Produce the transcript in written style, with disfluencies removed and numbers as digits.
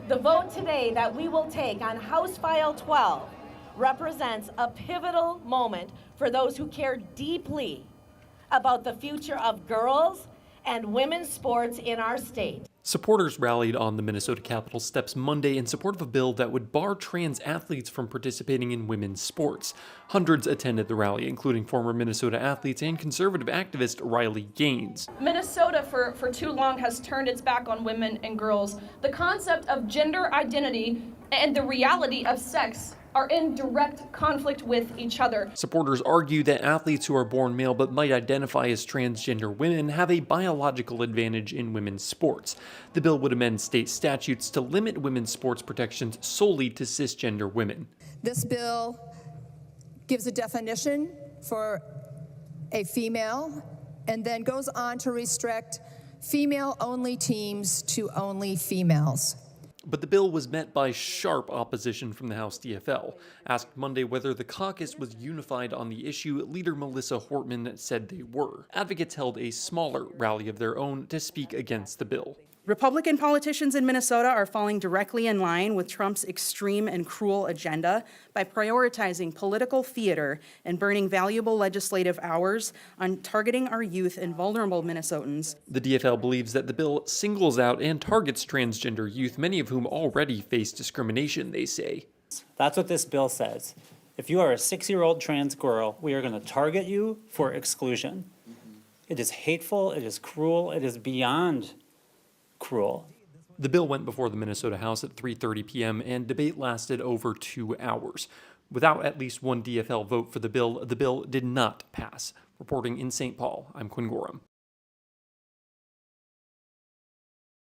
The vote today that we will take on House File 12 represents a pivotal moment for those who care deeply about the future of girls and women's sports in our state. Supporters rallied on the Minnesota Capitol steps Monday in support of a bill that would bar trans athletes from participating in women's sports. Hundreds attended the rally, including former Minnesota athletes and conservative activist Riley Gaines. Minnesota for too long has turned its back on women and girls. The concept of gender identity and the reality of sex are in direct conflict with each other. Supporters argue that athletes who are born male but might identify as transgender women have a biological advantage in women's sports. The bill would amend state statutes to limit women's sports protections solely to cisgender women. This bill gives a definition for a female and then goes on to restrict female-only teams to only females. But the bill was met by sharp opposition from the House DFL. Asked Monday whether the caucus was unified on the issue, leader Melissa Hortman said they were. Advocates held a smaller rally of their own to speak against the bill. Republican politicians in Minnesota are falling directly in line with Trump's extreme and cruel agenda by prioritizing political theater and burning valuable legislative hours on targeting our youth and vulnerable Minnesotans. The DFL believes that the bill singles out and targets transgender youth, many of whom already face discrimination, they say. That's what this bill says. If you are a 6-year-old trans girl, we are going to target you for exclusion. It is hateful, it is cruel, it is beyond cruel. The bill went before the Minnesota House at 3:30 p.m. and debate lasted over 2 hours. Without at least one DFL vote for the bill did not pass. Reporting in St. Paul, I'm Quinn Gorham.